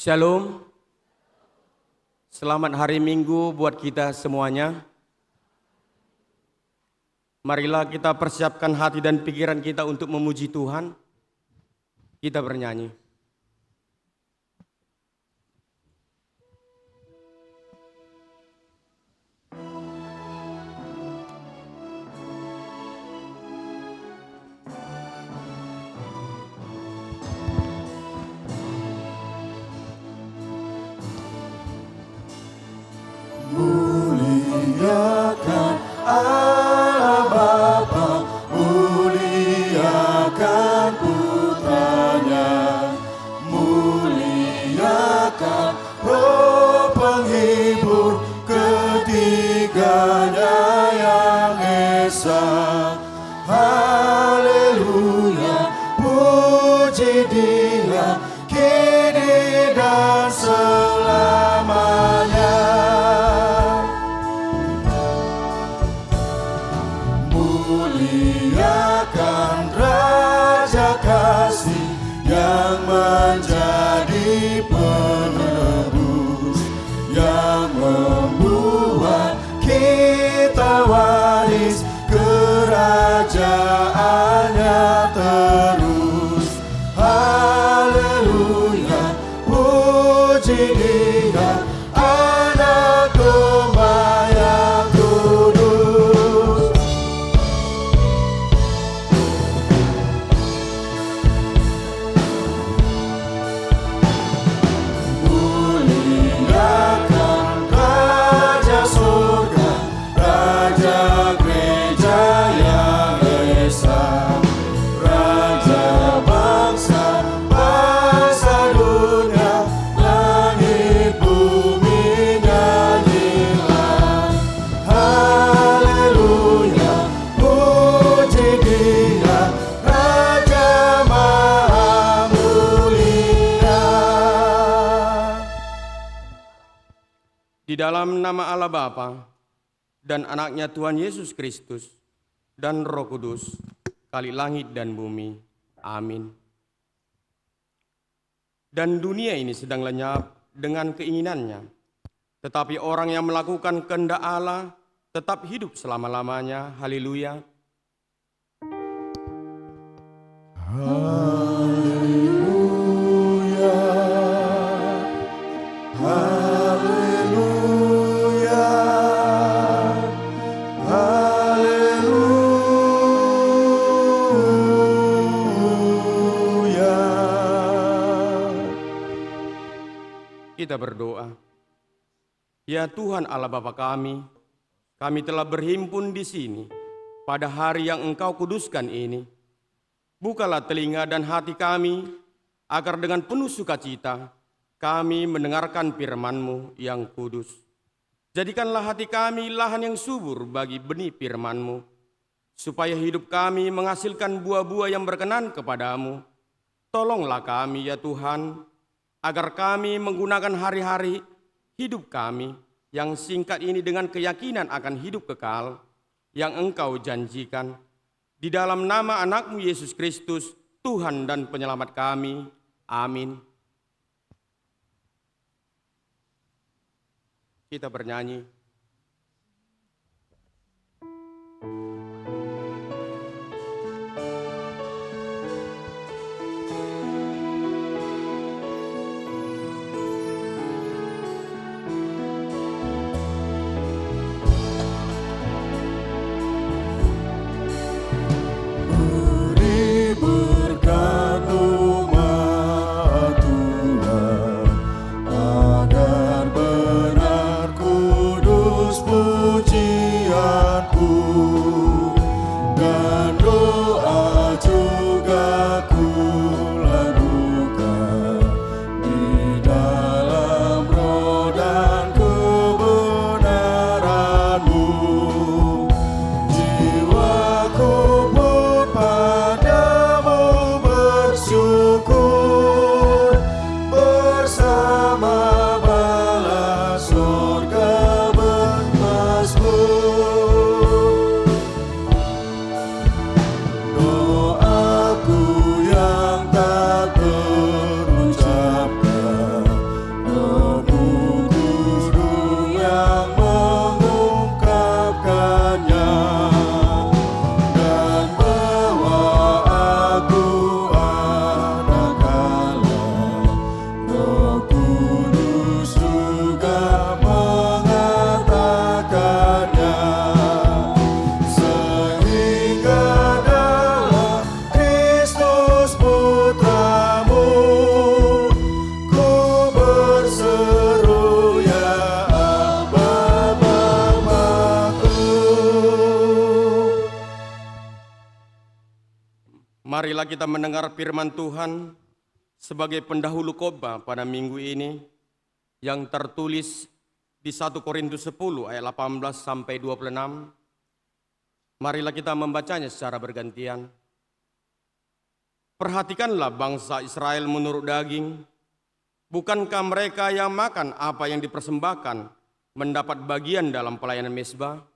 Shalom, selamat hari Minggu buat kita semuanya. Marilah kita persiapkan hati dan pikiran kita untuk memuji Tuhan. Kita bernyanyi. Muliakan Allah Bapa, muliakan Putranya, muliakan Roh Penghibur, ketiganya yang esa. Haleluya, puji Dia kini dan selamanya. Muliakan Raja Kasih yang menjadi penebus, yang membuat kita waris kerajaannya terus. Haleluya, puji Dia, Anak Domba yang kudus. Muliakan Raja Surga, Raja Gereja yang esa, Raja bangsa dunia, langit bumi nyanyilah. Haleluya, puji Dia, Raja Maha Mulia. Di dalam nama Allah Bapa dan anaknya Tuhan Yesus Kristus dan Roh Kudus, kali langit dan bumi. Amin. Dan dunia ini sedang lenyap dengan keinginannya, tetapi orang yang melakukan kehendak Allah tetap hidup selama-lamanya. Haleluya. Haleluya, haleluya, haleluya. Kita berdoa. Ya Tuhan Allah Bapa kami telah berhimpun di sini pada hari yang Engkau kuduskan ini. Bukalah telinga dan hati kami, agar dengan penuh sukacita kami mendengarkan firman-Mu yang kudus. Jadikanlah hati kami lahan yang subur bagi benih firman-Mu, supaya hidup kami menghasilkan buah-buah yang berkenan kepadamu. Tolonglah kami ya Tuhan, agar kami menggunakan hari-hari hidup kami yang singkat ini dengan keyakinan akan hidup kekal yang Engkau janjikan. Di dalam nama anak-Mu Yesus Kristus, Tuhan dan Penyelamat kami. Amin. Kita bernyanyi. Beri berkat umat Tuhan, agar benar kudus pujianku, dan doa juga kulakukan di dalam roh dan kebenaran-Mu. Jiwaku pun padamu bersyukur, bersama bala surga bermasmur. Marilah kita mendengar firman Tuhan sebagai pendahulu khotbah pada minggu ini yang tertulis di 1 Korintus 10 ayat 18 sampai 26. Marilah kita membacanya secara bergantian. Perhatikanlah bangsa Israel menurut daging. Bukankah mereka yang makan apa yang dipersembahkan mendapat bagian dalam pelayanan mezbah?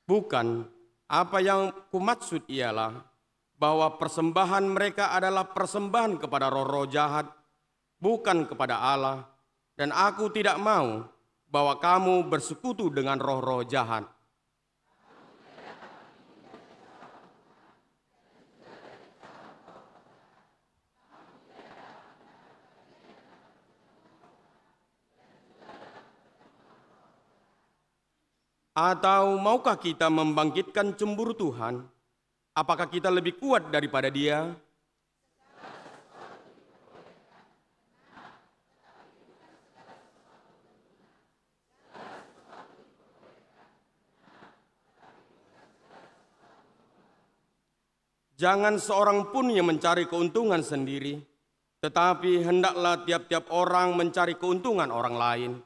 Bukan, apa yang kumaksud ialah bahwa persembahan mereka adalah persembahan kepada roh-roh jahat, bukan kepada Allah, dan aku tidak mau bahwa kamu bersekutu dengan roh-roh jahat. Atau maukah kita membangkitkan cemburu Tuhan? Apakah kita lebih kuat daripada Dia? Jangan seorang pun yang mencari keuntungan sendiri, tetapi hendaklah tiap-tiap orang mencari keuntungan orang lain.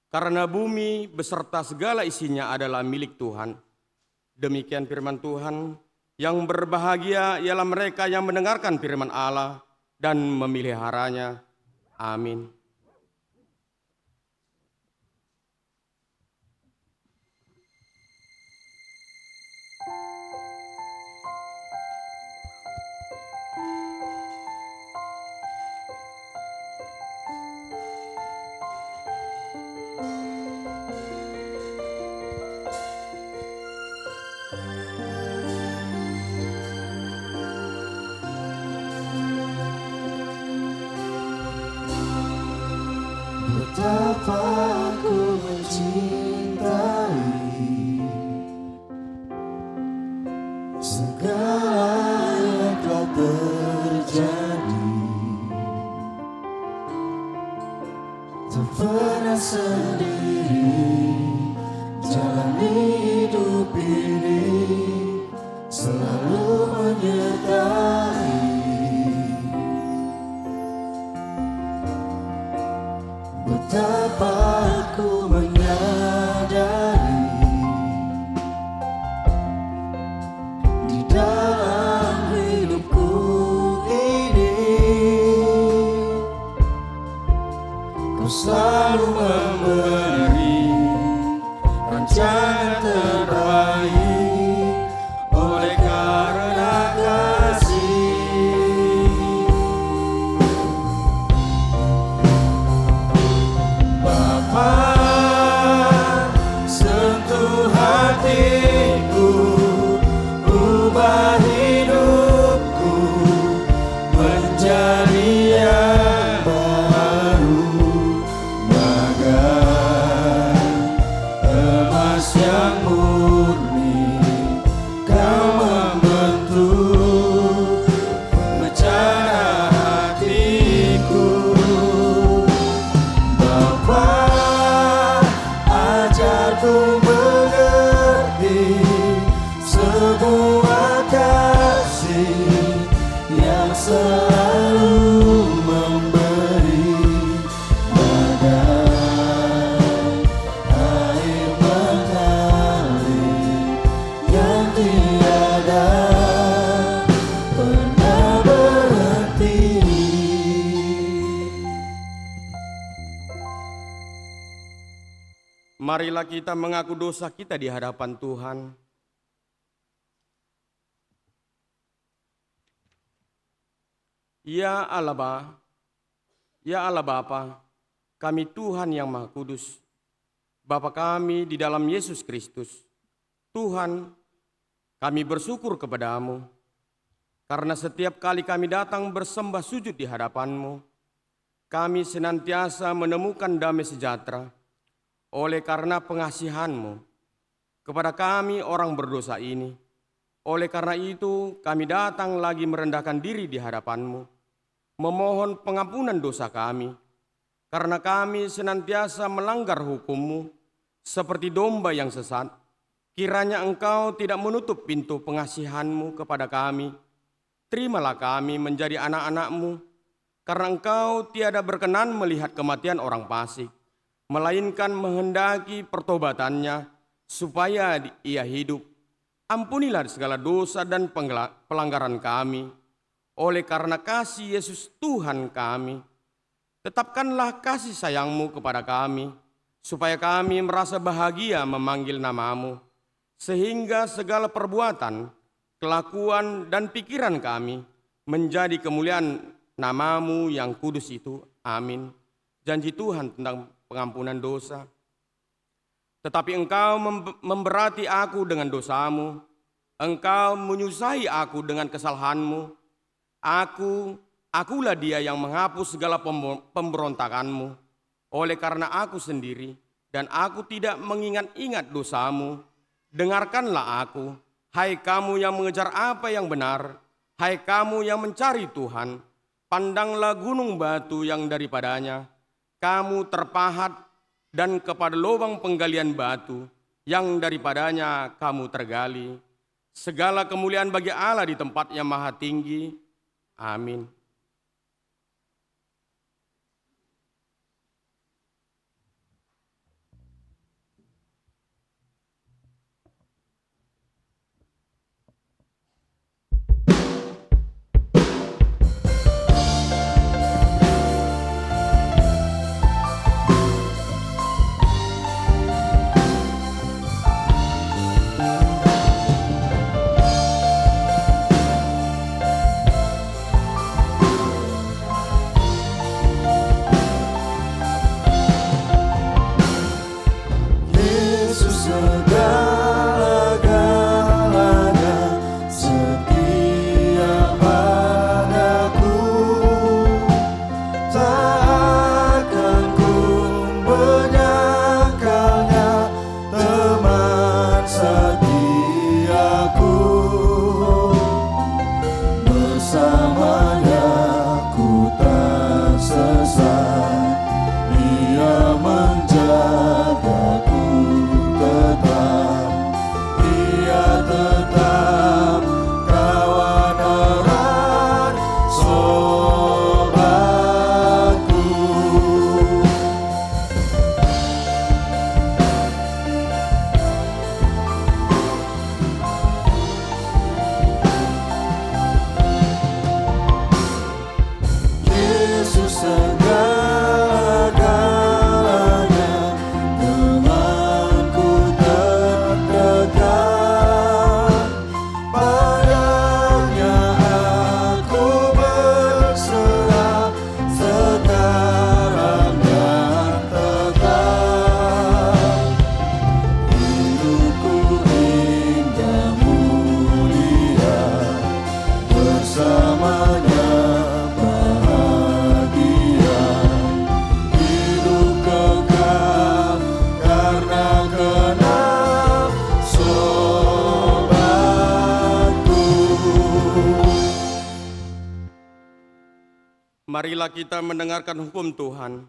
Karena bumi beserta segala isinya adalah milik Tuhan. Demikian firman Tuhan, yang berbahagia ialah mereka yang mendengarkan firman Allah dan memeliharanya. Amin. Betapa aku mencintai segala yang telah terjadi. Tak pernah sendiri jalani hidup ini, selalu menyertai. Betapa aku menyadari di dalam hidupku ini Kau selalu memberi rancangan terbaik oleh karena kasih. Bapa, sentuh hatiku, ubah hidupku menjadi yang baru, bagai emas yang murni. Kau membentuk rencana hatiku. Ajarku mengerti sebuah kasih yang selalu memberi, bagai air mengalir yang tiada pernah berhenti. Marilah kita mengaku dosa kita di hadapan Tuhan. Ya Allah Bapa, kami Tuhan yang Maha Kudus, Bapa kami di dalam Yesus Kristus. Tuhan, kami bersyukur kepadamu, karena setiap kali kami datang bersembah sujud di hadapan-Mu, kami senantiasa menemukan damai sejahtera, oleh karena pengasihan-Mu kepada kami orang berdosa ini. Oleh karena itu kami datang lagi merendahkan diri di hadapan-Mu, memohon pengampunan dosa kami, karena kami senantiasa melanggar hukum-Mu seperti domba yang sesat. Kiranya Engkau tidak menutup pintu pengasihan-Mu kepada kami. Terimalah kami menjadi anak-anak-Mu, karena Engkau tiada berkenan melihat kematian orang fasik, melainkan menghendaki pertobatannya supaya ia hidup. Ampunilah segala dosa dan pelanggaran kami, oleh karena kasih Yesus Tuhan kami. Tetapkanlah kasih sayang-Mu kepada kami, supaya kami merasa bahagia memanggil nama-Mu, sehingga segala perbuatan, kelakuan, dan pikiran kami menjadi kemuliaan nama-Mu yang kudus itu. Amin. Janji Tuhan tentang pengampunan dosa. Tetapi Engkau memberati aku dengan dosamu, Engkau menyusahi aku dengan kesalahanmu. Akulah dia yang menghapus segala pemberontakanmu. Oleh karena aku sendiri dan aku tidak mengingat-ingat dosamu, dengarkanlah aku, hai kamu yang mengejar apa yang benar, hai kamu yang mencari Tuhan. Pandanglah gunung batu yang daripadanya kamu terpahat, dan kepada lubang penggalian batu yang daripadanya kamu tergali. Segala kemuliaan bagi Allah di tempat yang maha tinggi. Amin. Yesus segala-galanya setia padaku, tak akan ku menyangkalnya, teman setiaku. Bersamanya ku tak sesat, Dia menjagaku tetap, Dia tetap kawan erat sobatku. Yesus segala-galanya, temanku terdekat. Padanya aku berserah sekarang dan tetap. Hidupku indah mulia, bersamanya bahagia, hidup kekal karena kenal sobatku. Marilah kita mendengarkan hukum Tuhan,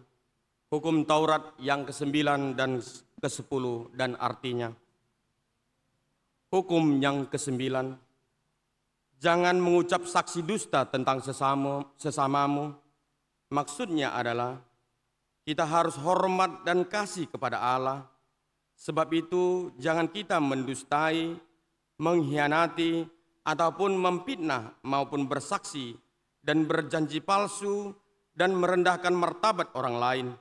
hukum Taurat yang ke-9 dan ke-10 dan artinya. Hukum yang ke-9, jangan mengucap saksi dusta tentang sesamamu. Maksudnya adalah kita harus hormat dan kasih kepada Allah. Sebab itu jangan kita mendustai, mengkhianati, ataupun memfitnah maupun bersaksi dan berjanji palsu dan merendahkan martabat orang lain.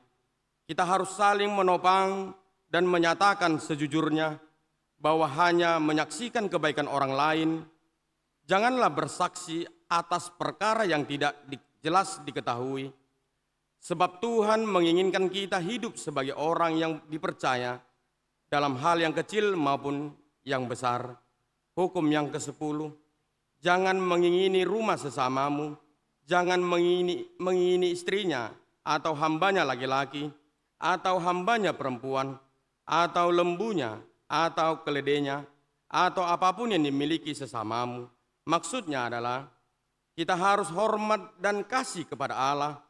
Kita harus saling menopang dan menyatakan sejujurnya bahwa hanya menyaksikan kebaikan orang lain. Janganlah bersaksi atas perkara yang tidak jelas diketahui. Sebab Tuhan menginginkan kita hidup sebagai orang yang dipercaya dalam hal yang kecil maupun yang besar. Hukum yang ke-10, jangan mengingini rumah sesamamu, jangan mengingini istrinya atau hambanya laki-laki atau hambanya perempuan, atau lembunya, atau keledainya, atau apapun yang dimiliki sesamamu. Maksudnya adalah kita harus hormat dan kasih kepada Allah.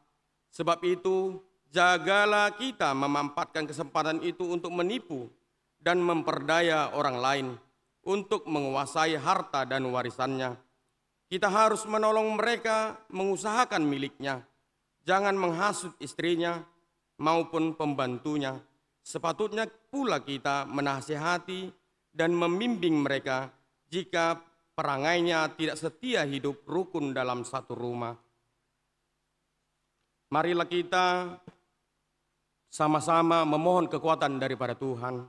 Sebab itu, jagalah kita memanfaatkan kesempatan itu untuk menipu dan memperdaya orang lain untuk menguasai harta dan warisannya. Kita harus menolong mereka mengusahakan miliknya. Jangan menghasut istrinya maupun pembantunya. Sepatutnya pula kita menasihati dan membimbing mereka jika perangainya tidak setia hidup rukun dalam satu rumah. Marilah kita sama-sama memohon kekuatan daripada Tuhan.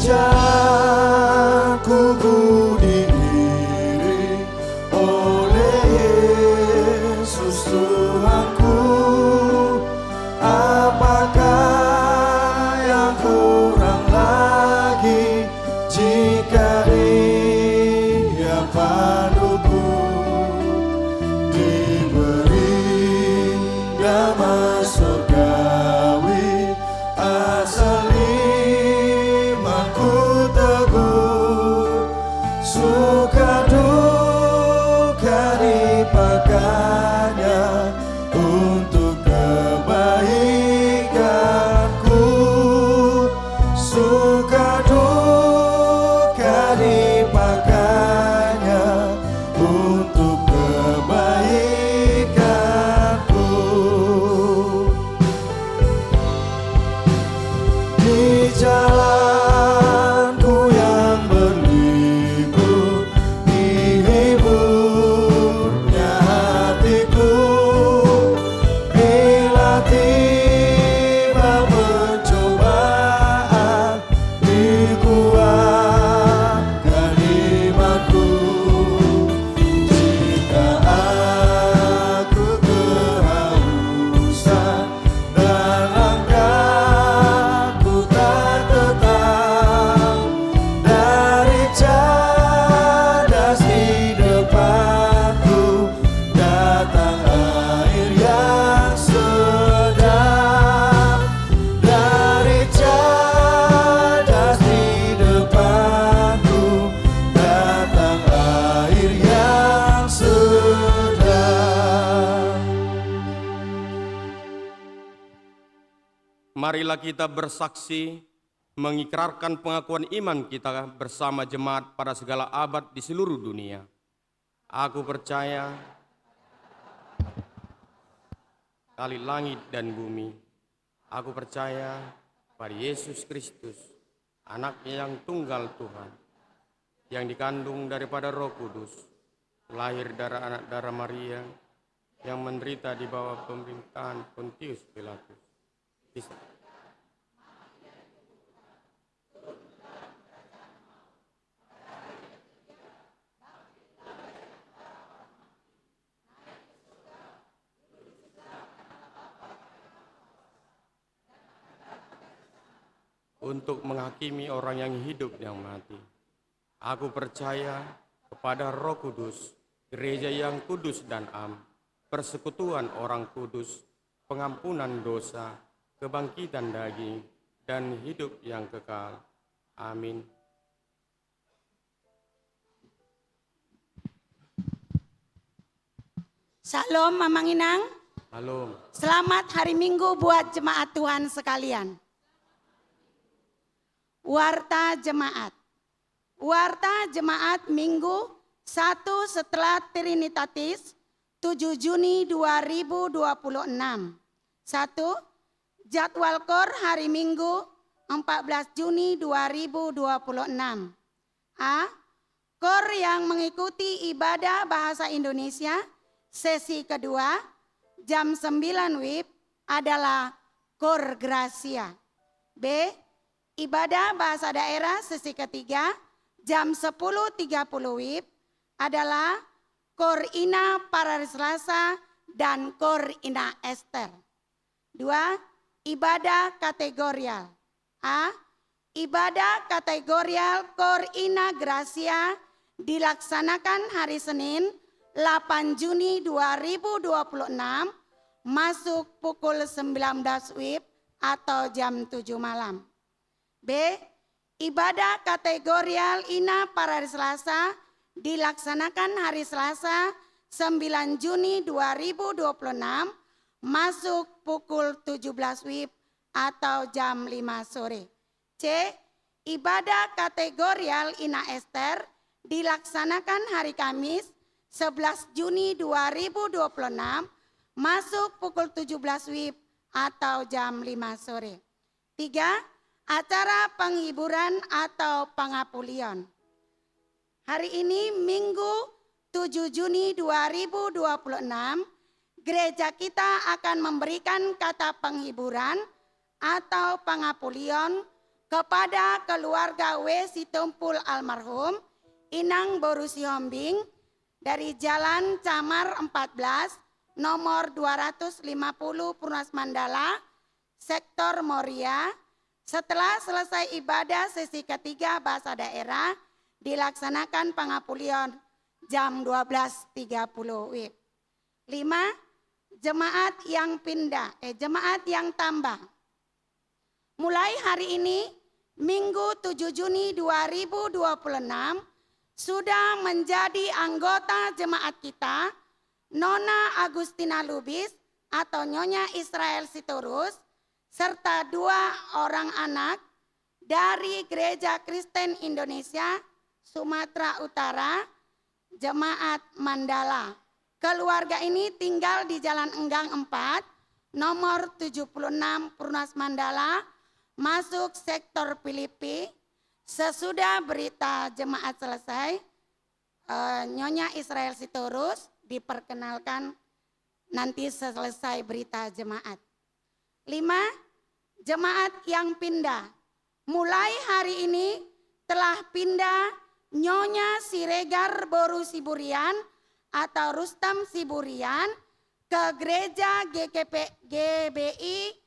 Jalanku diiring oleh Yesus Tuhanku. Apakah yang kurang lagi jika Dia paduku? Diberi damai surgawi asal imanku teguh, suka duka dipakainya untuk kebaikanku, suka duka dipakainya untuk kebaikanku. Di jalanku yang berliku, dihiburnya hatiku. Bila tiba pencobaan, dikuatkan imanku. Jika aku kehausan dan langkahku tak tetap, dari cadas di depanku datang air yang sedap. Dari cadas di depanku datang air yang sedap. Marilah kita bersaksi mengikrarkan pengakuan iman kita bersama jemaat pada segala abad di seluruh dunia. Aku percaya kali langit dan bumi. Aku percaya pada Yesus Kristus, anaknya yang tunggal Tuhan, yang dikandung daripada Roh Kudus, lahir dari anak darah Maria, yang menderita di bawah pemerintahan Pontius Pilatus, untuk menghakimi orang yang hidup yang mati. Aku percaya kepada Roh Kudus, gereja yang kudus dan am, persekutuan orang kudus, pengampunan dosa, kebangkitan daging, dan hidup yang kekal. Amin. Shalom Mamang Inang. Halo. Selamat hari Minggu buat jemaat Tuhan sekalian. Warta Jemaat. Warta Jemaat Minggu 1 setelah Trinitatis 7 Juni 2026. 1. Jadwal KOR hari Minggu 14 Juni 2026. A. Kor yang mengikuti ibadah bahasa Indonesia sesi kedua jam 9 WIB adalah Kor Gracia. B. Ibadah bahasa daerah sesi ketiga jam 10.30 WIB adalah Kor Ina Parari Selasa dan Kor Ina Ester. 2. Ibadah kategorial. A. Ibadah kategorial Kor Ina Gracia dilaksanakan hari Senin 8 Juni 2026 masuk pukul 19 WIB atau jam 7 malam. B. Ibadah kategorial Ina Parari Selasa dilaksanakan hari Selasa 9 Juni 2026 masuk pukul 17 WIB atau jam 5 sore. C. Ibadah kategorial Ina Ester dilaksanakan hari Kamis 11 Juni 2026 masuk pukul 17 WIB atau jam 5 sore. 3. Acara penghiburan atau pengapulion. Hari ini Minggu 7 Juni 2026 gereja kita akan memberikan kata penghiburan atau pengapulion kepada keluarga W. Sitompul almarhum Inang Borusi Hombing dari Jalan Camar 14 nomor 250 Purnas Mandala, Sektor Moria. Setelah selesai ibadah sesi ketiga bahasa daerah dilaksanakan pengapulion jam 12.30 WIB. 5. Jemaat yang jemaat yang tambah. Mulai hari ini Minggu 7 Juni 2026 sudah menjadi anggota jemaat kita Nona Agustina Lubis atau Nyonya Israel Sitorus serta 2 orang anak dari Gereja Kristen Indonesia Sumatera Utara Jemaat Mandala. Keluarga ini tinggal di Jalan Enggang 4 nomor 76 Purnas Mandala masuk sektor Filipi. Sesudah berita jemaat selesai, Nyonya Israel Sitorus diperkenalkan nanti selesai berita jemaat. 5. Jemaat yang pindah. Mulai hari ini telah pindah Nyonya Siregar Boru Siburian atau Rustam Siburian ke Gereja GBI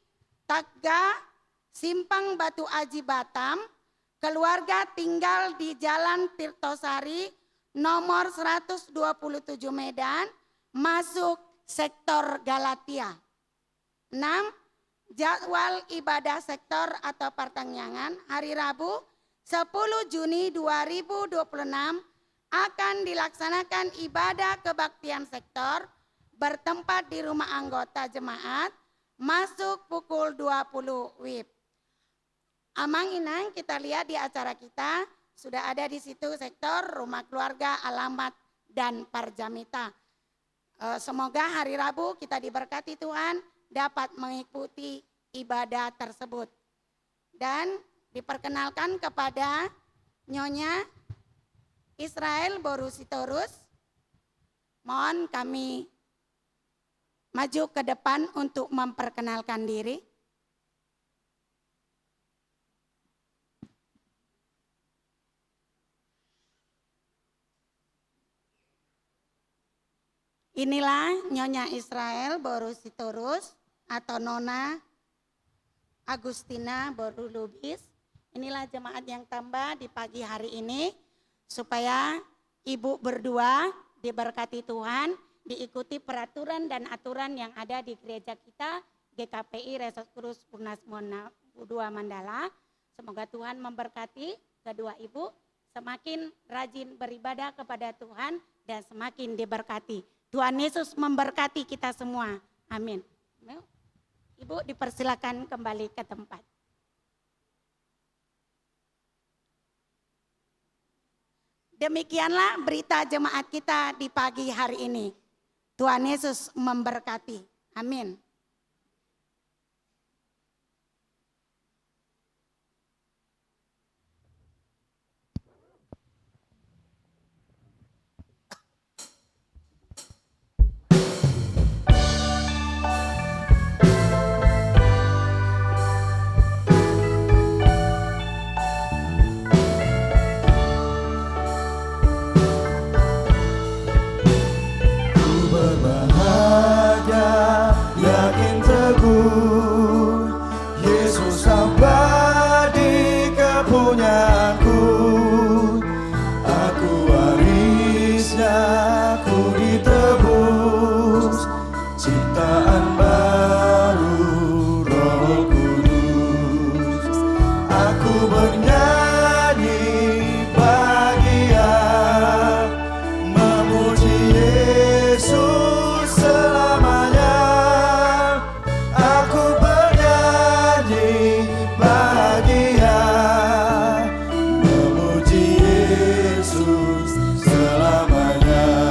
Takga Simpang Batu Aji Batam. Keluarga tinggal di Jalan Tirtosari nomor 127 Medan, masuk sektor Galatia. 6. Jadwal ibadah sektor atau pertangyangan hari Rabu 10 Juni 2026 akan dilaksanakan ibadah kebaktian sektor bertempat di rumah anggota jemaat masuk pukul 20 WIB. Amang Inang kita lihat di acara kita sudah ada di situ sektor rumah keluarga, alamat dan parjamita. Semoga hari Rabu kita diberkati Tuhan dapat mengikuti ibadah tersebut. Dan diperkenalkan kepada Nyonya Israel Boru Sitorus. Mohon kami maju ke depan untuk memperkenalkan diri. Inilah Nyonya Israel Boru Sitorus atau Nona Agustina Boru Lubis. Inilah jemaat yang tambah di pagi hari ini supaya ibu berdua diberkati Tuhan, diikuti peraturan dan aturan yang ada di gereja kita GKPI Resort Krus Purnas II Mandala. Semoga Tuhan memberkati kedua ibu semakin rajin beribadah kepada Tuhan dan semakin diberkati. Tuhan Yesus memberkati kita semua. Amin. Ibu dipersilakan kembali ke tempat. Demikianlah berita jemaat kita di pagi hari ini. Tuhan Yesus memberkati. Amin. ciptaan baru Roh Kudus. Aku bernyanyi bahagia, memuji Yesus selamanya. Aku bernyanyi bahagia, memuji Yesus selamanya.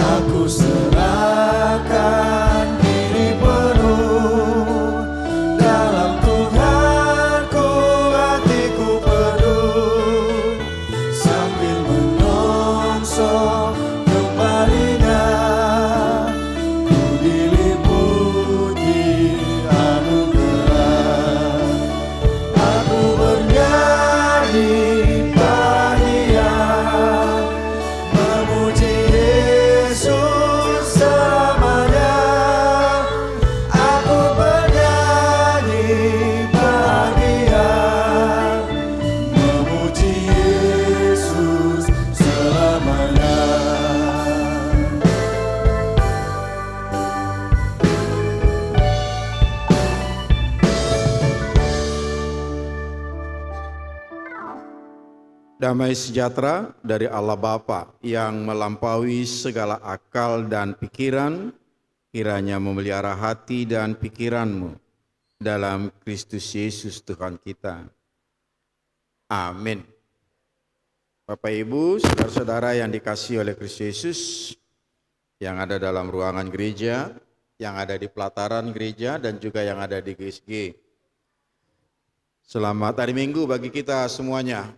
Aku serahkan diri penuh dalam Tuhanku, hatiku penuh, sambil menyongsong kembalinya. Ku diliputi anugerah. Aku bernyanyi bahagia, memuji Yesus selamanya. Aku bernyanyi bahagia, memuji Yesus selamanya. Damai sejahtera dari Allah Bapa yang melampaui segala akal dan pikiran, kiranya memelihara hati dan pikiranmu dalam Kristus Yesus Tuhan kita. Amin. Bapak Ibu, saudara-saudara yang dikasihi oleh Kristus Yesus, yang ada dalam ruangan gereja, yang ada di pelataran gereja, dan juga yang ada di GSG. Selamat hari Minggu bagi kita semuanya.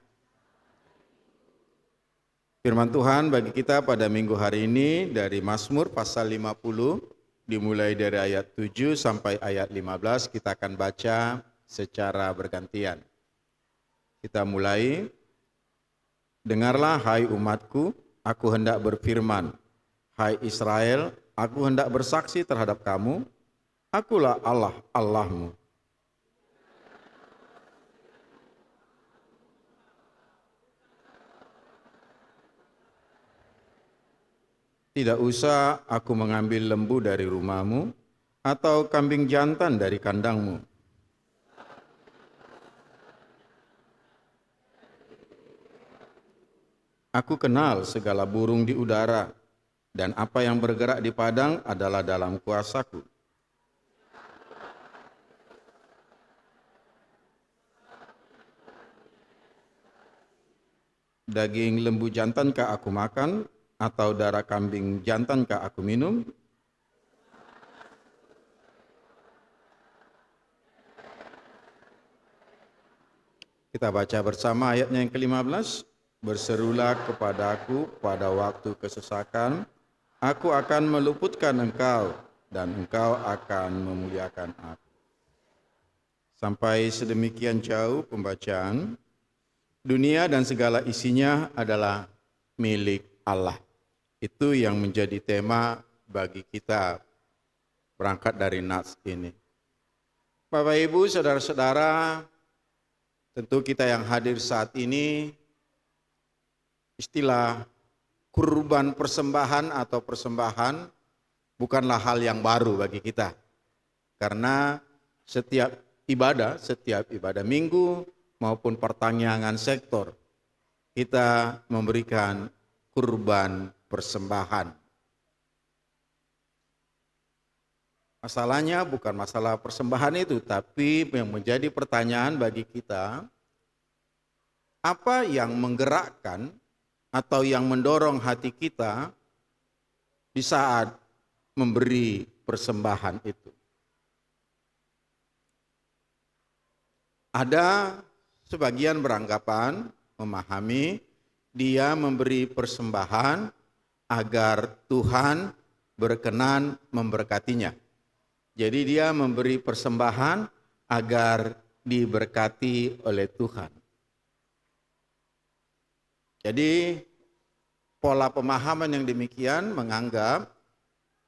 Firman Tuhan bagi kita pada minggu hari ini dari Mazmur pasal 50, dimulai dari ayat 7 sampai ayat 15, kita akan baca secara bergantian. Kita mulai. Dengarlah hai umatku, aku hendak berfirman. Hai Israel, aku hendak bersaksi terhadap kamu. Akulah Allah, Allahmu. Tidak usah aku mengambil lembu dari rumahmu atau kambing jantan dari kandangmu. Aku kenal segala burung di udara, dan apa yang bergerak di padang adalah dalam kuasaku. Daging lembu jantankah aku makan, atau darah kambing jantankah aku minum? Kita baca bersama ayatnya yang ke-15. Berserulah kepadaku pada waktu kesesakan, aku akan meluputkan engkau, dan engkau akan memuliakan aku. Sampai sedemikian jauh pembacaan. Dunia dan segala isinya adalah milik Allah. Itu yang menjadi tema bagi kita berangkat dari nats ini. Bapak Ibu, saudara-saudara, tentu kita yang hadir saat ini, istilah kurban persembahan atau persembahan bukanlah hal yang baru bagi kita. Karena setiap ibadah minggu maupun pertanyaan sektor, kita memberikan kurban persembahan. Masalahnya bukan masalah persembahan itu, tapi yang menjadi pertanyaan bagi kita, apa yang menggerakkan atau yang mendorong hati kita di saat memberi persembahan itu? Ada sebagian beranggapan, memahami, dia memberi persembahan agar Tuhan berkenan memberkatinya. Jadi dia memberi persembahan agar diberkati oleh Tuhan. Jadi pola pemahaman yang demikian menganggap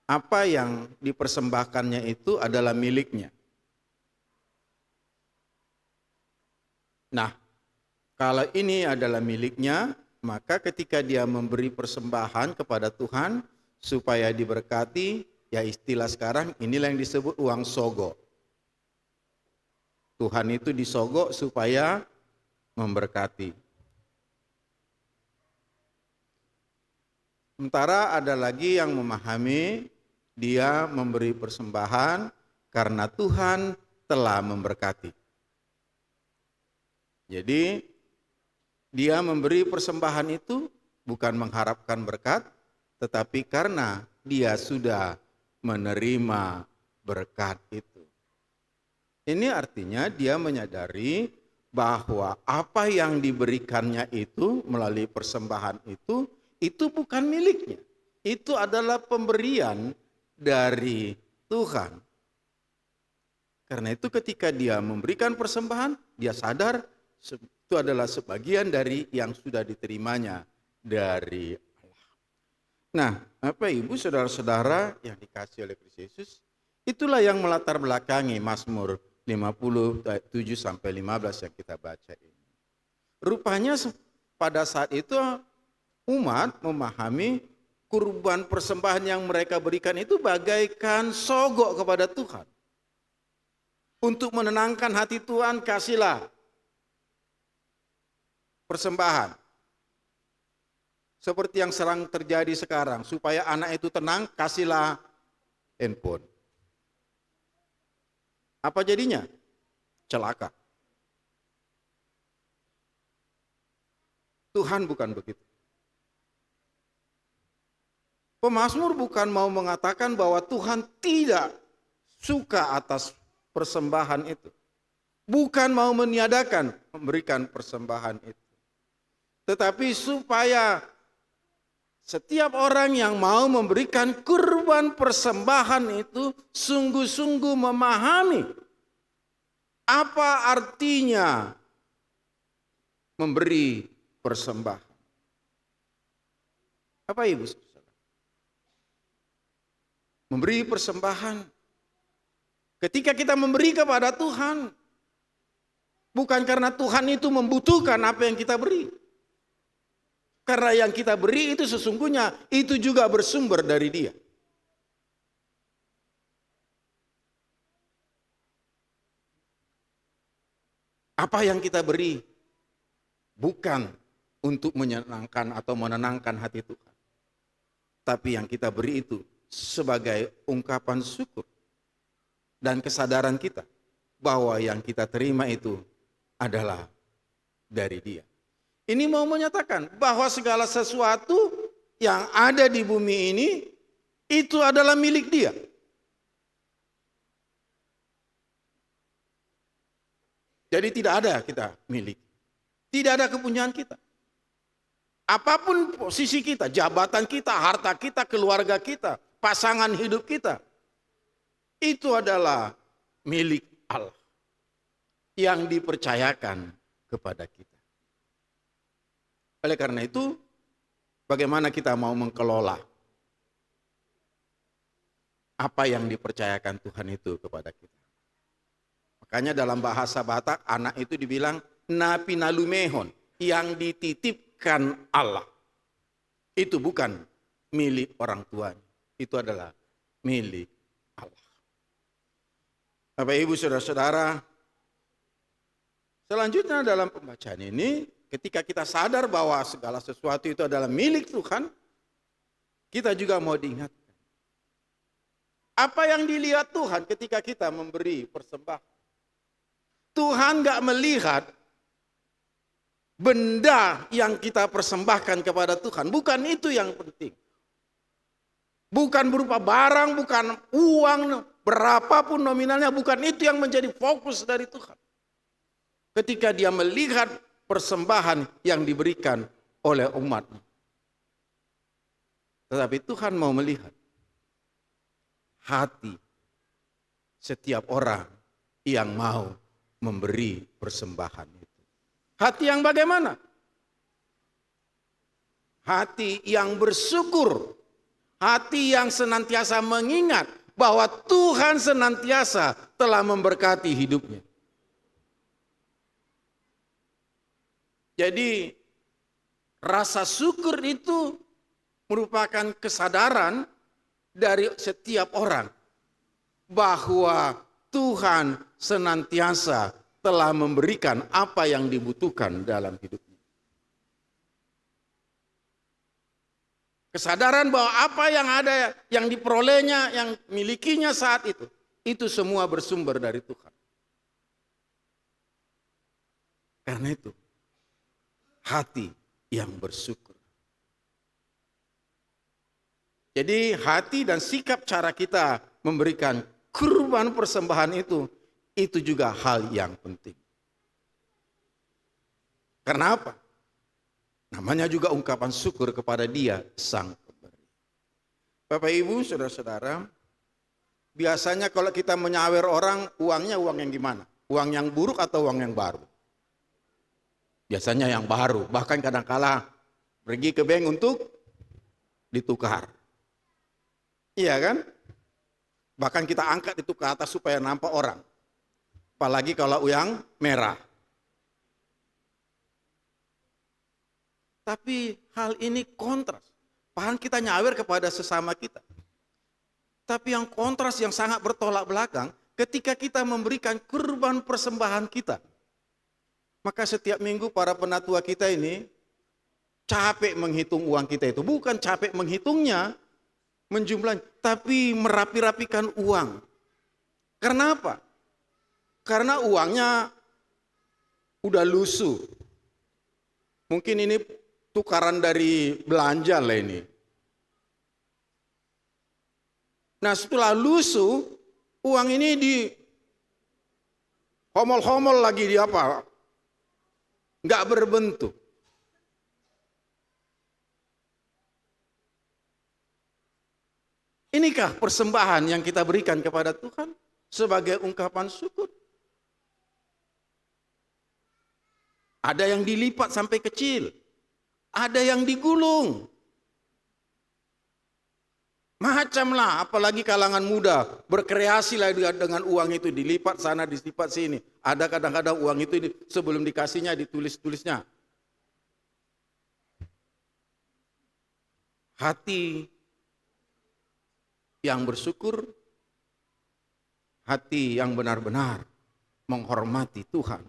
apa yang dipersembahkannya itu adalah miliknya. Nah, kalau ini adalah miliknya, maka ketika dia memberi persembahan kepada Tuhan supaya diberkati, ya istilah sekarang inilah yang disebut uang sogo. Tuhan itu disogok supaya memberkati. Sementara ada lagi yang memahami dia memberi persembahan karena Tuhan telah memberkati. Jadi dia memberi persembahan itu bukan mengharapkan berkat, tetapi karena dia sudah menerima berkat itu. Ini artinya dia menyadari bahwa apa yang diberikannya itu melalui persembahan itu bukan miliknya. Itu adalah pemberian dari Tuhan. Karena itu ketika dia memberikan persembahan, dia sadar itu adalah sebagian dari yang sudah diterimanya dari Allah. Nah, Bapak Ibu saudara-saudara yang dikasihi oleh Kristus Yesus, itulah yang melatar belakangi Mazmur 57 sampai 15 yang kita baca ini. Rupanya pada saat itu umat memahami kurban persembahan yang mereka berikan itu bagaikan sogok kepada Tuhan. Untuk menenangkan hati Tuhan, kasihlah persembahan. Seperti yang sering terjadi sekarang, supaya anak itu tenang, kasihlah handphone. Apa jadinya? Celaka. Tuhan bukan begitu. Pemazmur bukan mau mengatakan bahwa Tuhan tidak suka atas persembahan itu. Bukan mau meniadakan memberikan persembahan itu. Tetapi supaya setiap orang yang mau memberikan kurban persembahan itu sungguh-sungguh memahami apa artinya memberi persembahan. Apa Ibu? Memberi persembahan. Ketika kita memberi kepada Tuhan, bukan karena Tuhan itu membutuhkan apa yang kita beri. Karena yang kita beri itu sesungguhnya itu juga bersumber dari Dia. Apa yang kita beri bukan untuk menyenangkan atau menenangkan hati Tuhan. Tapi yang kita beri itu sebagai ungkapan syukur dan kesadaran kita bahwa yang kita terima itu adalah dari Dia. Ini mau menyatakan bahwa segala sesuatu yang ada di bumi ini itu adalah milik Dia. Jadi tidak ada kita milik. Tidak ada kepunyaan kita. Apapun posisi kita, jabatan kita, harta kita, keluarga kita, pasangan hidup kita, itu adalah milik Allah yang dipercayakan kepada kita. Oleh karena itu, bagaimana kita mau mengelola apa yang dipercayakan Tuhan itu kepada kita? Makanya dalam bahasa Batak, anak itu dibilang napinalumehon, yang dititipkan Allah. Itu bukan milik orang tuanya, itu adalah milik Allah. Bapak Ibu saudara-saudara, selanjutnya dalam pembacaan ini, ketika kita sadar bahwa segala sesuatu itu adalah milik Tuhan, kita juga mau diingatkan. Apa yang dilihat Tuhan ketika kita memberi persembahan? Tuhan gak melihat benda yang kita persembahkan kepada Tuhan. Bukan itu yang penting. Bukan berupa barang, bukan uang, berapapun nominalnya, bukan itu yang menjadi fokus dari Tuhan. Ketika Dia melihat persembahan yang diberikan oleh umat. Tetapi Tuhan mau melihat hati setiap orang yang mau memberi persembahan itu. Hati yang bagaimana? Hati yang bersyukur. Hati yang senantiasa mengingat bahwa Tuhan senantiasa telah memberkati hidupnya. Jadi rasa syukur itu merupakan kesadaran dari setiap orang bahwa Tuhan senantiasa telah memberikan apa yang dibutuhkan dalam hidupnya. Kesadaran bahwa apa yang ada, yang diperolehnya, yang milikinya saat itu semua bersumber dari Tuhan. Karena itu, hati yang bersyukur. Jadi hati dan sikap cara kita memberikan kurban persembahan itu juga hal yang penting. Karena apa? Namanya juga ungkapan syukur kepada Dia Sang Pemberi. Bapak Ibu, saudara-saudara, biasanya kalau kita menyawer orang, uangnya uang yang gimana? Uang yang buruk atau uang yang baru? Biasanya yang baru, bahkan kadang-kala pergi ke bank untuk ditukar. Iya kan? Bahkan kita angkat itu ke atas supaya nampak orang. Apalagi kalau yang merah. Tapi hal ini kontras. Bahkan kita nyawer kepada sesama kita. Tapi yang kontras yang sangat bertolak belakang ketika kita memberikan kurban persembahan kita. Maka setiap minggu para penatua kita ini capek menghitung uang kita itu. Bukan capek menghitungnya, menjumlahnya, tapi merapi-rapikan uang. Karena apa? Karena uangnya udah lusuh. Mungkin ini tukaran dari belanja lah ini. Nah setelah lusuh, uang ini di homol-homol lagi di apa? Nggak berbentuk. Inikah persembahan yang kita berikan kepada Tuhan sebagai ungkapan syukur? Ada yang dilipat sampai kecil, ada yang digulung. Macamlah, apalagi kalangan muda berkreasi lah dengan uang itu, dilipat sana, dilipat sini. Ada kadang-kadang uang itu sebelum dikasihnya ditulis-tulisnya. Hati yang bersyukur, hati yang benar-benar menghormati Tuhan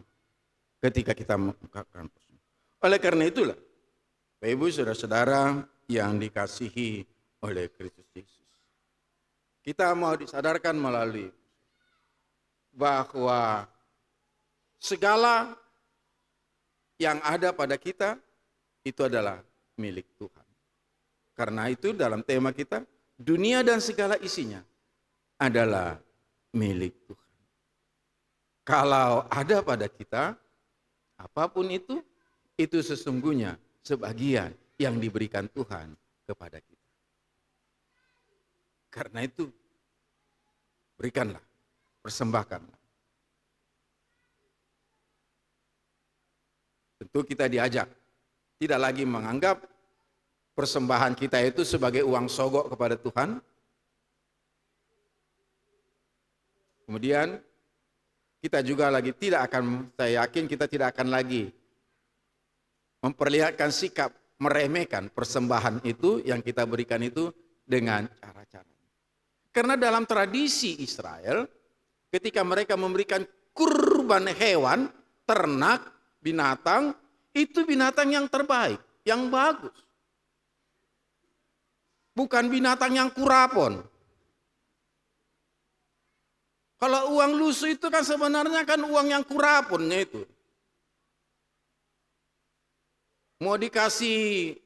ketika kita mengungkapkan persembahan. Oleh karena itulah, Bapak Ibu saudara-saudara yang dikasihi oleh Kristus Yesus, kita mau disadarkan melalui bahwa segala yang ada pada kita itu adalah milik Tuhan. Karena itu dalam tema kita, dunia dan segala isinya adalah milik Tuhan. Kalau ada pada kita, apapun itu sesungguhnya sebagian yang diberikan Tuhan kepada kita. Karena itu, berikanlah, persembahkanlah. Tentu kita diajak, tidak lagi menganggap persembahan kita itu sebagai uang sogok kepada Tuhan. Kemudian, kita juga lagi saya yakin kita tidak akan lagi memperlihatkan sikap meremehkan persembahan itu yang kita berikan itu dengan cara-cara. Karena dalam tradisi Israel, ketika mereka memberikan kurban hewan, ternak, binatang, itu binatang yang terbaik, yang bagus. Bukan binatang yang kurapon. Kalau uang lusuh itu kan sebenarnya kan uang yang kuraponnya itu. Mau dikasih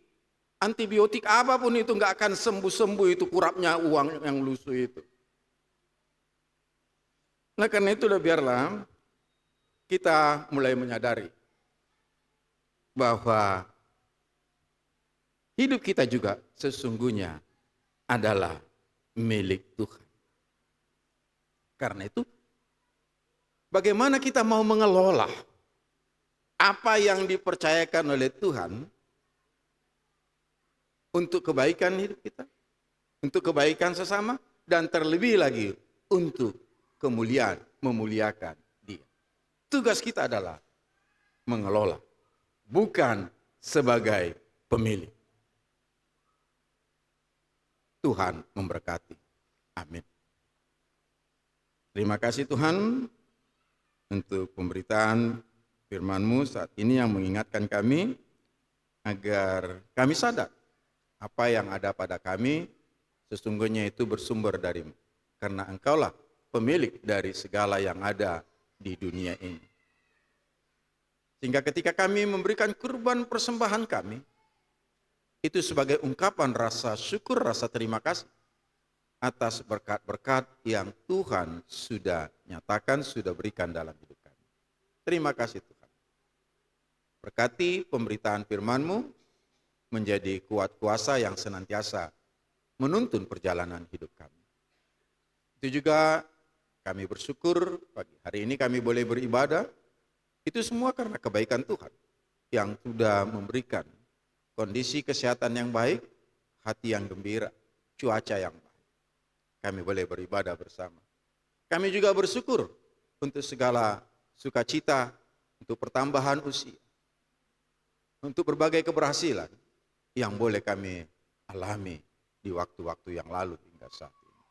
antibiotik apapun itu nggak akan sembuh-sembuh itu kurapnya uang yang lusuh itu. Nah karena itu biarlah kita mulai menyadari bahwa hidup kita juga sesungguhnya adalah milik Tuhan. Karena itu bagaimana kita mau mengelola apa yang dipercayakan oleh Tuhan untuk kebaikan hidup kita, untuk kebaikan sesama, dan terlebih lagi untuk memuliakan Dia. Tugas kita adalah mengelola bukan sebagai pemilik. Tuhan memberkati. Amin. Terima kasih Tuhan untuk pemberitaan firman-Mu saat ini yang mengingatkan kami agar kami sadar apa yang ada pada kami sesungguhnya itu bersumber dari-Mu. Karena Engkaulah pemilik dari segala yang ada di dunia ini. Sehingga ketika kami memberikan kurban persembahan kami, itu sebagai ungkapan rasa syukur, rasa terima kasih atas berkat-berkat yang Tuhan sudah nyatakan, sudah berikan dalam hidup kami. Terima kasih Tuhan. Berkati pemberitaan firman-Mu menjadi kuat kuasa yang senantiasa menuntun perjalanan hidup kami. Itu juga kami bersyukur pagi hari ini kami boleh beribadah. Itu semua karena kebaikan Tuhan yang sudah memberikan kondisi kesehatan yang baik, hati yang gembira, cuaca yang baik. Kami boleh beribadah bersama. Kami juga bersyukur untuk segala sukacita, untuk pertambahan usia, untuk berbagai keberhasilan yang boleh kami alami di waktu-waktu yang lalu hingga saat ini.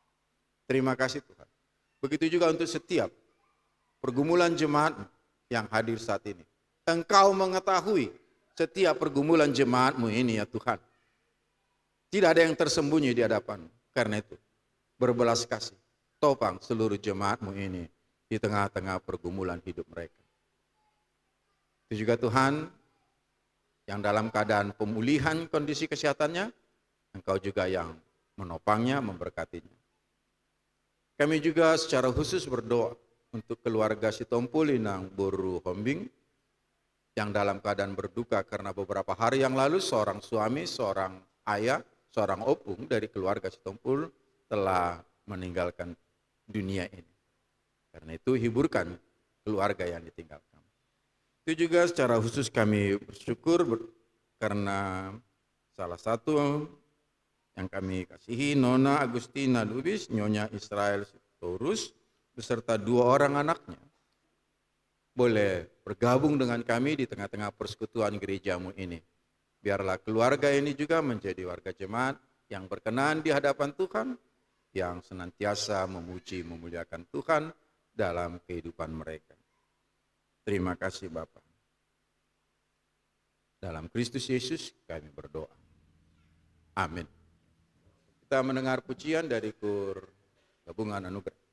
Terima kasih Tuhan. Begitu juga untuk setiap pergumulan jemaat yang hadir saat ini. Engkau mengetahui setiap pergumulan jemaat-Mu ini ya Tuhan. Tidak ada yang tersembunyi di hadapan-Mu. Karena itu, berbelas kasih, topang seluruh jemaat-Mu ini di tengah-tengah pergumulan hidup mereka. Itu juga Tuhan, yang dalam keadaan pemulihan kondisi kesehatannya, Engkau juga yang menopangnya, memberkatinya. Kami juga secara khusus berdoa untuk keluarga Sitompul Inang Boru Hombing yang dalam keadaan berduka karena beberapa hari yang lalu seorang suami, seorang ayah, seorang opung dari keluarga Sitompul telah meninggalkan dunia ini. Karena itu hiburkan keluarga yang ditinggalkan. Itu juga secara khusus kami bersyukur karena salah satu yang kami kasihi, Nona Agustina Lubis, Nyonya Israel Sitorus, beserta 2 orang anaknya, boleh bergabung dengan kami di tengah-tengah persekutuan gereja-Mu ini. Biarlah keluarga ini juga menjadi warga jemaat yang berkenan di hadapan Tuhan, yang senantiasa memuji, memuliakan Tuhan dalam kehidupan mereka. Terima kasih Bapa. Dalam Kristus Yesus kami berdoa. Amin. Kita mendengar pujian dari kur gabungan anugerah.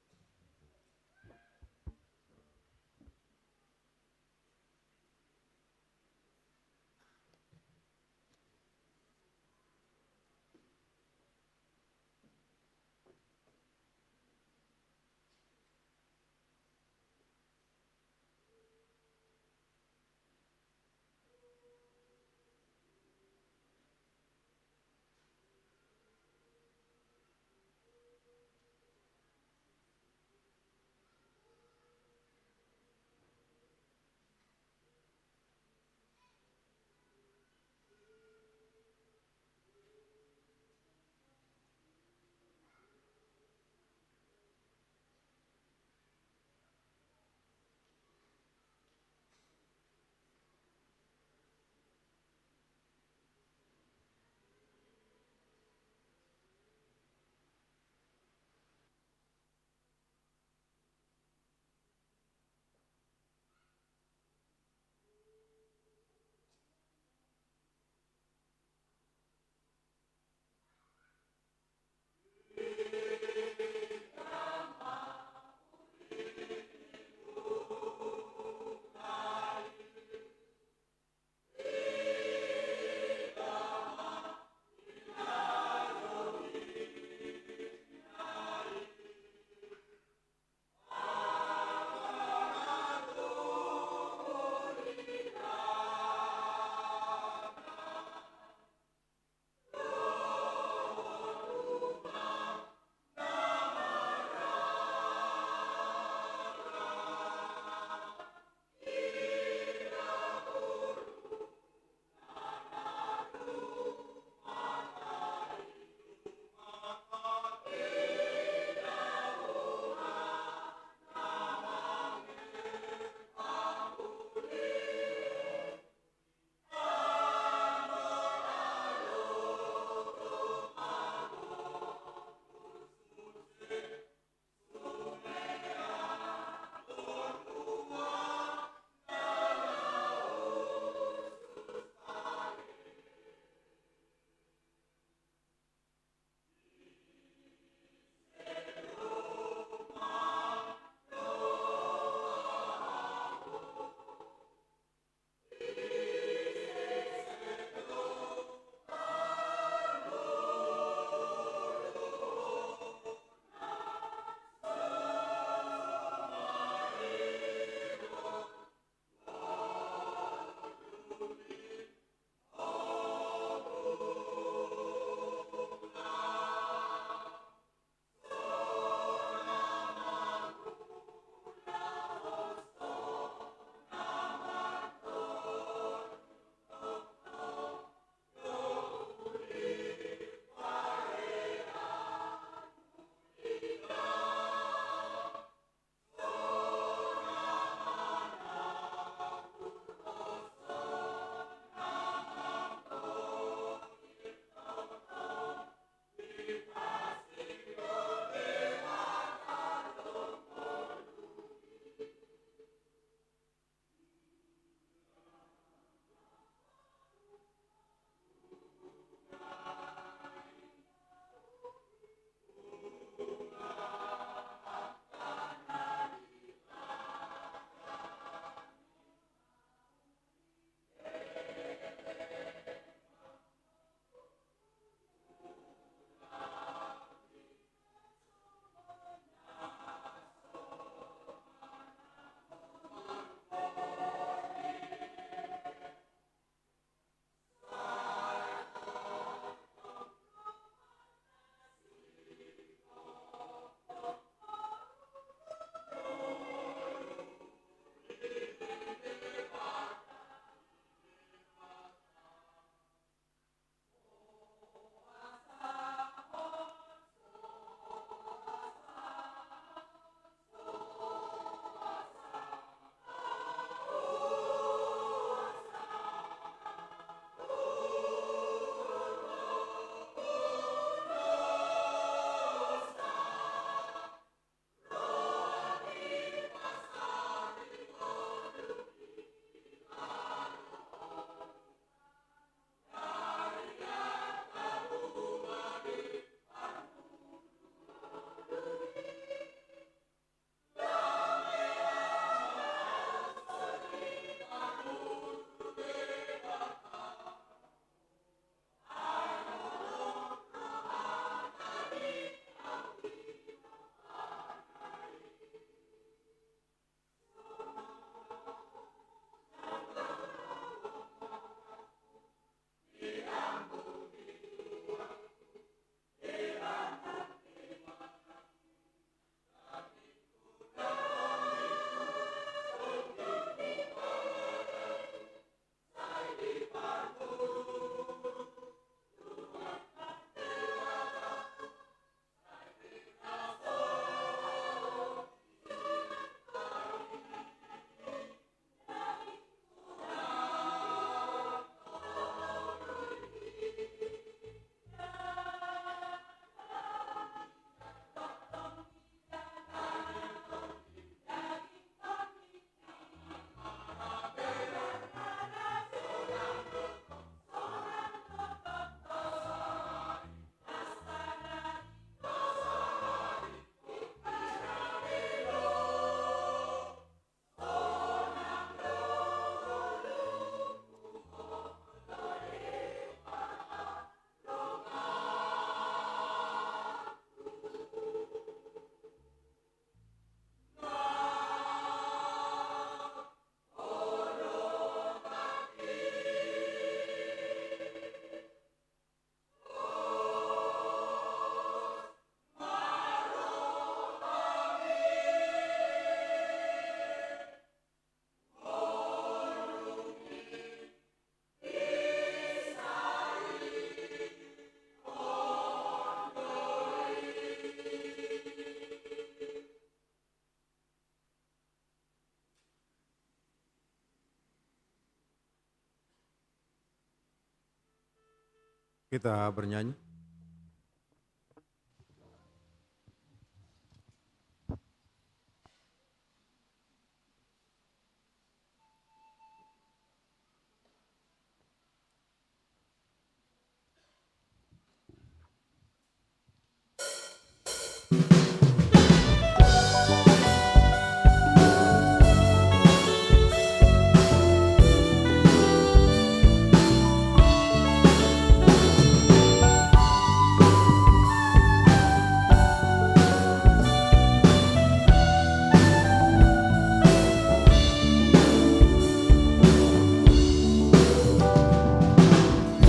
Kita bernyanyi.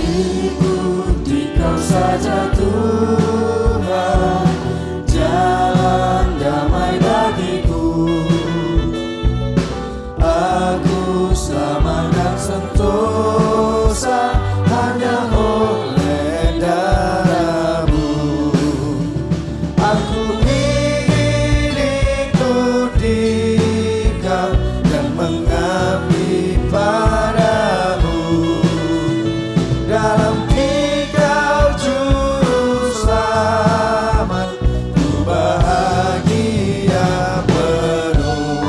Ikuti Kau saja Tuhan, jalan damai bagiku. Aku selamat dan sentosa hanya oleh darah-Mu. Aku ingin ikuti Kau dan mengabdi padamu. Dalam Dikau juru selamat, ku bahagia penuh.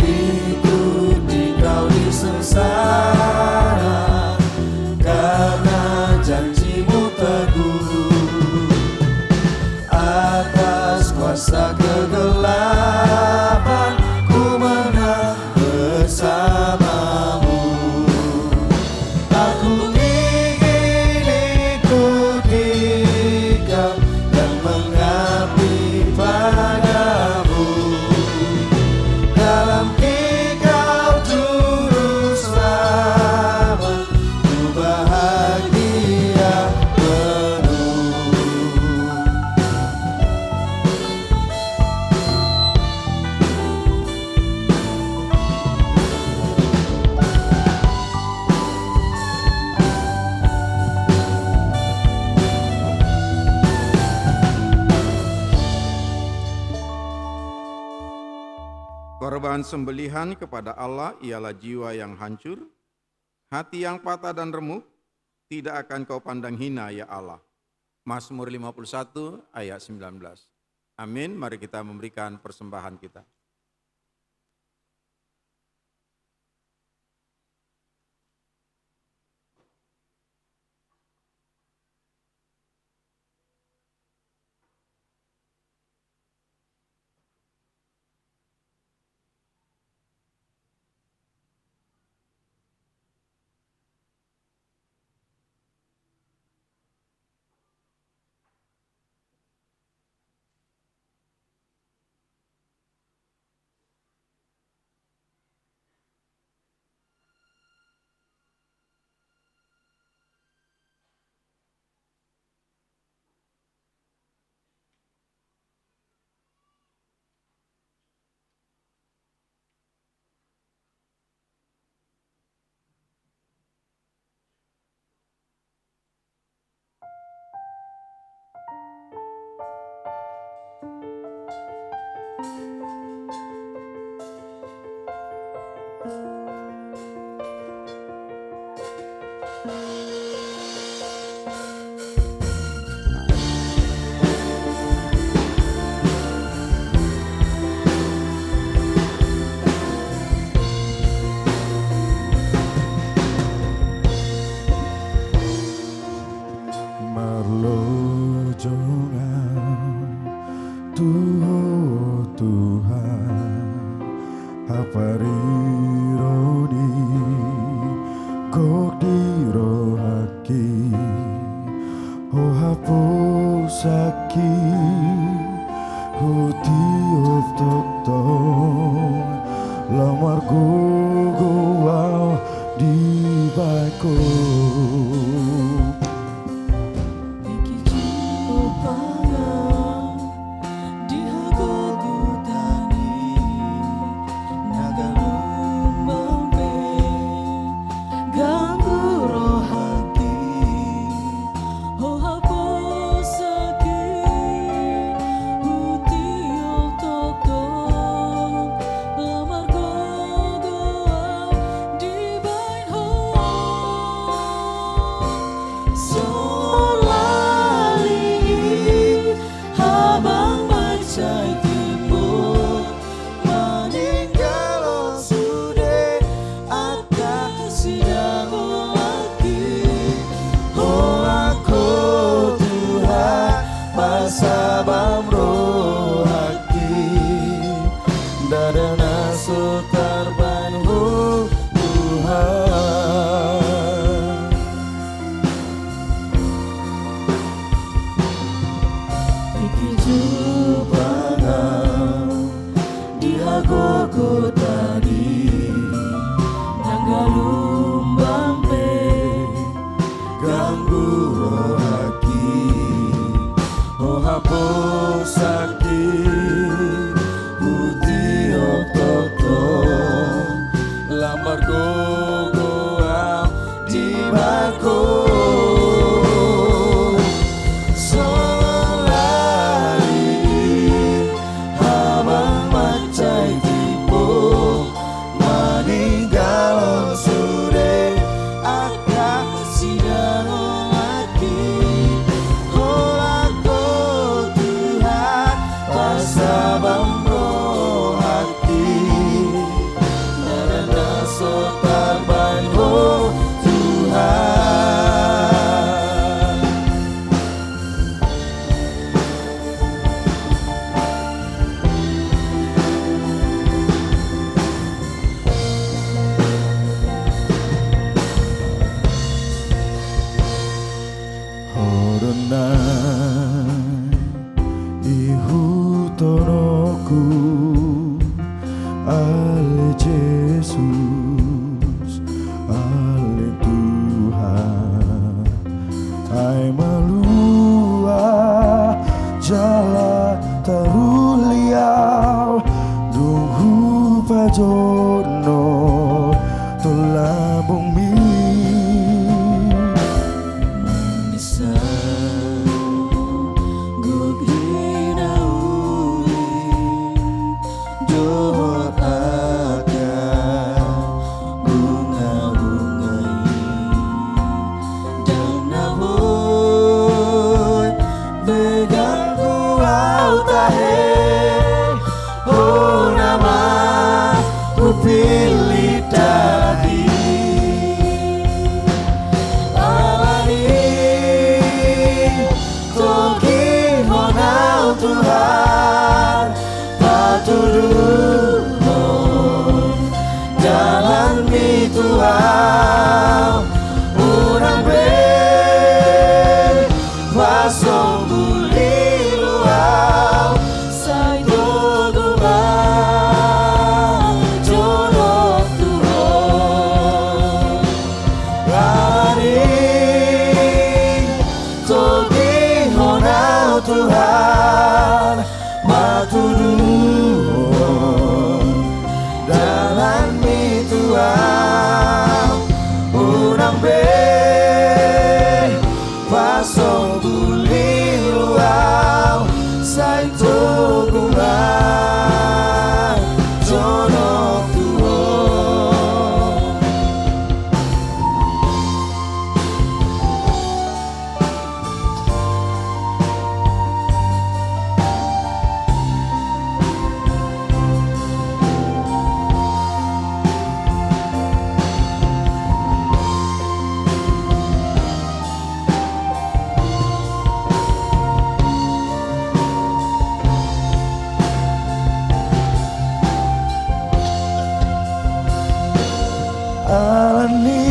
Ikuti Kau di sengsara, karena janji-Mu teguh. Atas kuasa kegelapan, ku menang bersama-Mu. Aku ingin ikuti Kau dan mengabdi padamu. Dalam Dikau juru selamat, ku bahagia penuh. Korban sembelihan kepada Allah ialah jiwa yang hancur, hati yang patah dan remuk, tidak akan Kau pandang hina ya Allah. Mazmur 51 ayat 19. Amin, mari kita memberikan persembahan kita. Tuhan, haparironi kokdirohaki, oh hapusaki, hutiup tokton, lamar guguau di baiko. Naga pasabam rohaki dadana sotarbanhu Tuhan iki jubana dihagogo tadi nanggalumbambe ganggu rohaki oh haposaki uti oktoto lamar gogoam di bako solari habang macay tipo maninggalon sure akak sidang lagi holako Tuhan pasabam rohati narana sotarban ho Tuhan Horonai ihutonoku ale Jesus ale Tuhan ai malua jala taruliau dunghu pajono tolabong mi Manisa gugina uli johor akan bunga-bungai dan namun beganggu au tahe oh nama ku pilih tadi Togi honau Tuhan patuduh jalan mi Tuhan urang be pasong buli luau sai togoba jodoh Tuhan Togi honau Tuhan matuduh dalam mi Tuhan urang be pasong buli luau sai togungan jodoh Tuhan Alani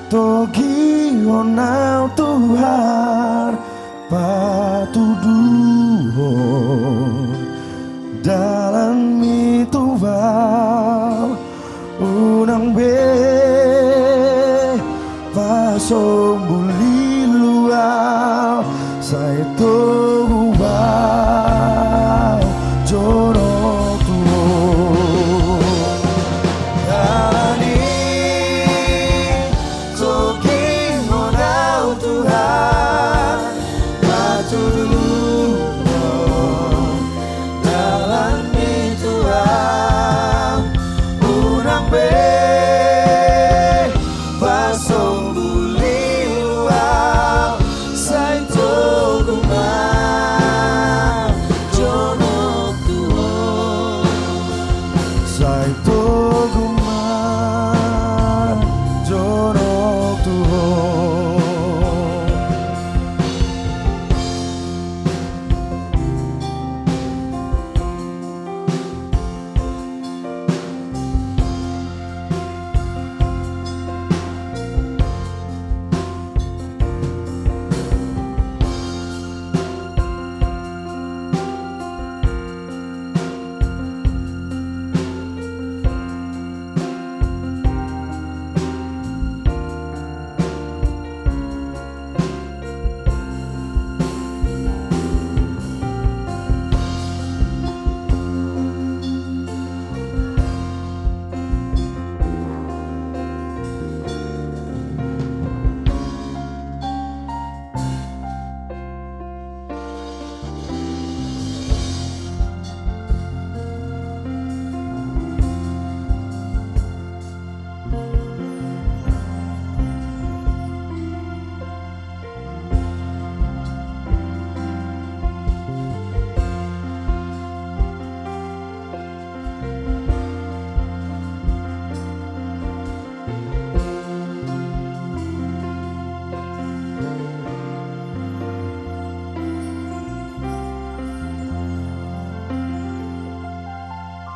togi honau Tuhan patuduh dalam mi Tuhan unang be pasong buli luau sai toguau jorok Tuhan Togi honau Tuhan matuduh dalam mi Tuhan urang be pasong buli luau sai togungan jodoh Tuhan sai togungan jodoh Tuhan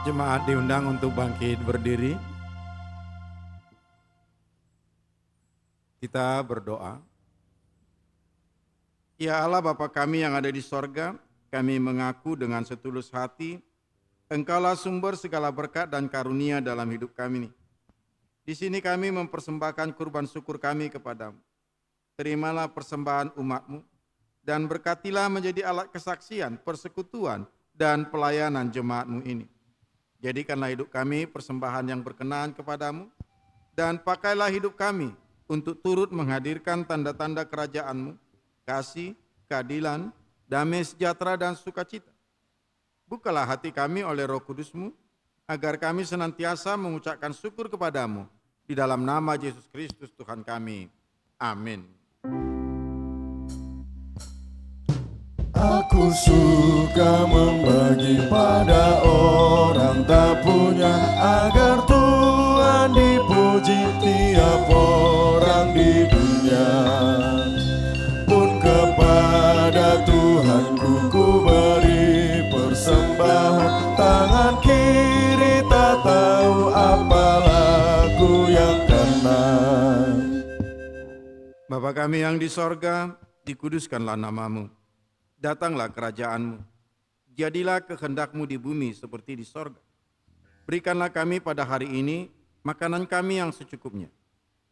Jemaat diundang untuk bangkit berdiri. Kita berdoa. Ya Allah Bapa kami yang ada di sorga, kami mengaku dengan setulus hati, Engkaulah sumber segala berkat dan karunia dalam hidup kami ini. Di sini kami mempersembahkan kurban syukur kami kepadamu. Terimalah persembahan umat-Mu, dan berkatilah menjadi alat kesaksian, persekutuan, dan pelayanan jemaat-Mu ini. Jadikanlah hidup kami persembahan yang berkenan kepadamu, dan pakailah hidup kami untuk turut menghadirkan tanda-tanda kerajaan-Mu, kasih, keadilan, damai sejahtera, dan sukacita. Bukalah hati kami oleh Roh Kudus-Mu, agar kami senantiasa mengucapkan syukur kepadamu, di dalam nama Yesus Kristus Tuhan kami. Amin. Aku suka membagi pada orang tak punya, agar Tuhan dipuji tiap orang di dunia. Pun kepada Tuhanku ku beri persembahan, tangan kiri tak tahu apa laku yang kena. Bapa kami yang di sorga, dikuduskanlah namamu. Datanglah kerajaan-Mu. Jadilah kehendak-Mu di bumi seperti di sorga. Berikanlah kami pada hari ini makanan kami yang secukupnya.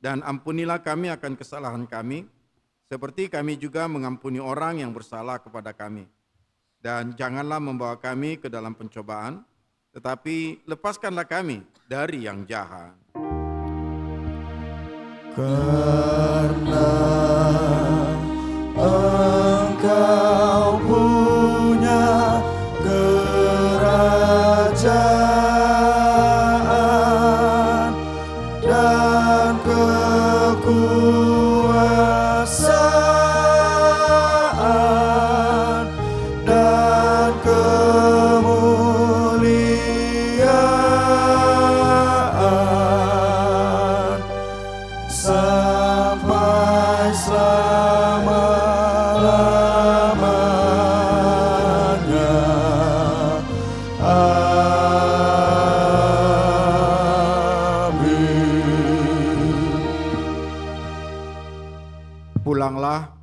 Dan ampunilah kami akan kesalahan kami, seperti kami juga mengampuni orang yang bersalah kepada kami. Dan janganlah membawa kami ke dalam pencobaan, tetapi lepaskanlah kami dari yang jahat. Karena Engkau punya kerajaan dan kekuasaan dan kemuliaan sampai selama-lamanya. Amin. Pulanglah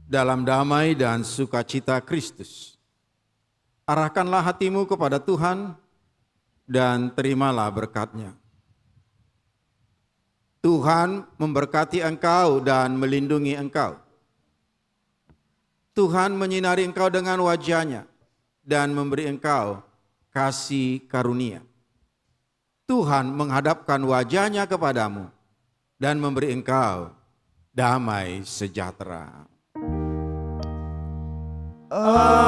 dalam damai dan sukacita Kristus. Arahkanlah hatimu kepada Tuhan dan terimalah berkat-Nya. Tuhan memberkati engkau dan melindungi engkau. Tuhan menyinari engkau dengan wajah-Nya dan memberi engkau kasih karunia. Tuhan menghadapkan wajah-Nya kepadamu dan memberi engkau damai sejahtera. Amin.